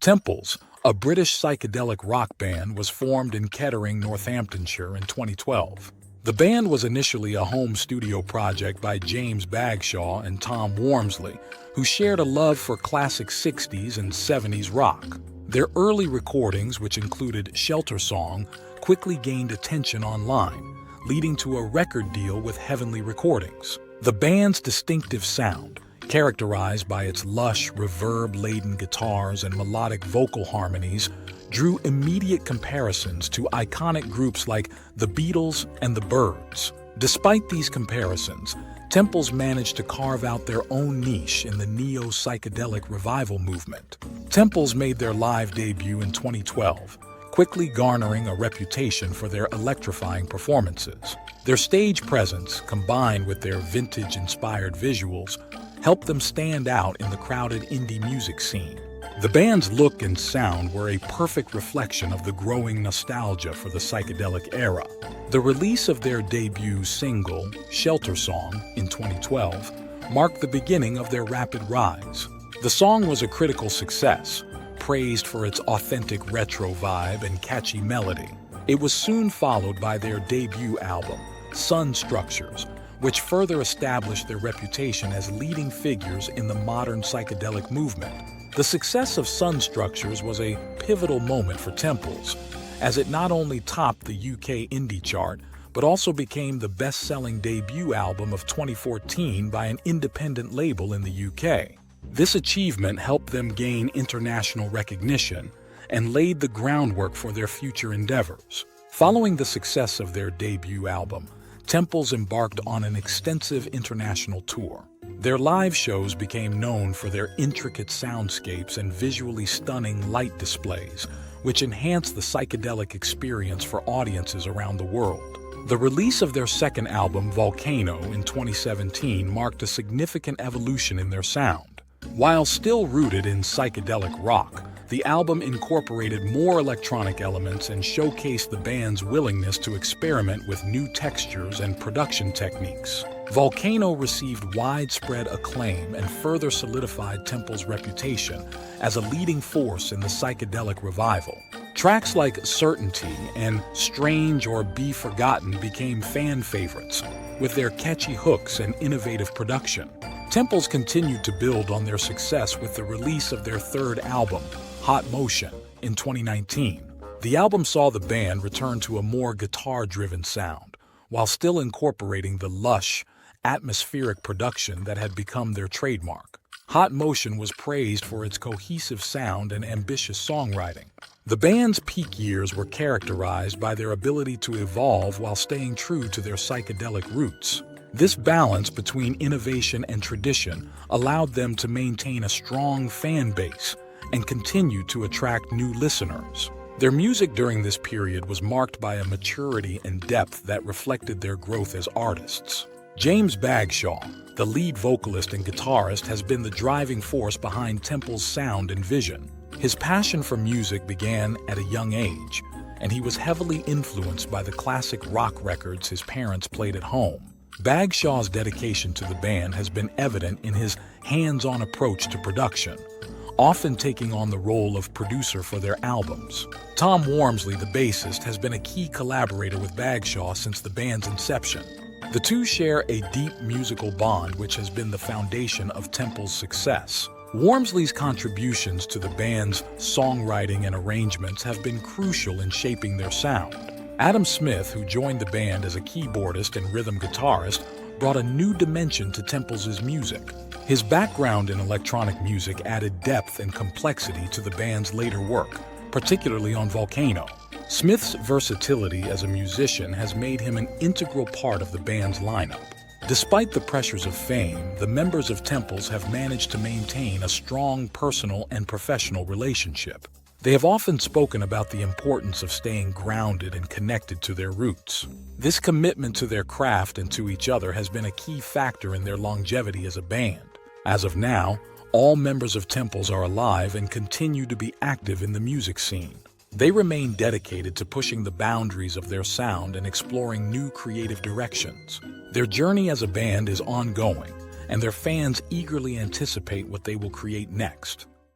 Temples, a British psychedelic rock band, was formed in Kettering, Northamptonshire in 2012. The band was initially a home studio project by James Bagshaw and Tom Wormsley, who shared a love for classic 60s and 70s rock. Their early recordings, which included Shelter Song, quickly gained attention online, leading to a record deal with Heavenly Recordings. The band's distinctive sound, characterized by its lush, reverb-laden guitars and melodic vocal harmonies, drew immediate comparisons to iconic groups like the Beatles and the Byrds. Despite these comparisons, Temples managed to carve out their own niche in the neo-psychedelic revival movement. Temples made their live debut in 2012, quickly garnering a reputation for their electrifying performances. Their stage presence, combined with their vintage-inspired visuals, helped them stand out in the crowded indie music scene. The band's look and sound were a perfect reflection of the growing nostalgia for the psychedelic era. The release of their debut single, Shelter Song, in 2012, marked the beginning of their rapid rise. The song was a critical success, praised for its authentic retro vibe and catchy melody. It was soon followed by their debut album, Sun Structures, which further established their reputation as leading figures in the modern psychedelic movement. The success of Sun Structures was a pivotal moment for Temples, as it not only topped the UK indie chart, but also became the best-selling debut album of 2014 by an independent label in the UK. This achievement helped them gain international recognition and laid the groundwork for their future endeavors. Following the success of their debut album, Temples embarked on an extensive international tour. Their live shows became known for their intricate soundscapes and visually stunning light displays, which enhanced the psychedelic experience for audiences around the world. The release of their second album, Volcano, in 2017 marked a significant evolution in their sound. While still rooted in psychedelic rock, the album incorporated more electronic elements and showcased the band's willingness to experiment with new textures and production techniques. Volcano received widespread acclaim and further solidified Temples' reputation as a leading force in the psychedelic revival. Tracks like Certainty and Strange or Be Forgotten became fan favorites, with their catchy hooks and innovative production. Temples continued to build on their success with the release of their third album, Hot Motion, in 2019. The album saw the band return to a more guitar-driven sound, while still incorporating the lush, atmospheric production that had become their trademark. Hot Motion was praised for its cohesive sound and ambitious songwriting. The band's peak years were characterized by their ability to evolve while staying true to their psychedelic roots. This balance between innovation and tradition allowed them to maintain a strong fan base and continue to attract new listeners. Their music during this period was marked by a maturity and depth that reflected their growth as artists. James Bagshaw, the lead vocalist and guitarist, has been the driving force behind Temples' sound and vision. His passion for music began at a young age, and he was heavily influenced by the classic rock records his parents played at home. Bagshaw's dedication to the band has been evident in his hands-on approach to production, often taking on the role of producer for their albums. Tom Wormsley, the bassist, has been a key collaborator with Bagshaw since the band's inception. The two share a deep musical bond which has been the foundation of Temples' success. Wormsley's contributions to the band's songwriting and arrangements have been crucial in shaping their sound. Adam Smith, who joined the band as a keyboardist and rhythm guitarist, brought a new dimension to Temples' music. His background in electronic music added depth and complexity to the band's later work, particularly on Volcano. Smith's versatility as a musician has made him an integral part of the band's lineup. Despite the pressures of fame, the members of Temples have managed to maintain a strong personal and professional relationship. They have often spoken about the importance of staying grounded and connected to their roots. This commitment to their craft and to each other has been a key factor in their longevity as a band. As of now, all members of Temples are alive and continue to be active in the music scene. They remain dedicated to pushing the boundaries of their sound and exploring new creative directions. Their journey as a band is ongoing, and their fans eagerly anticipate what they will create next.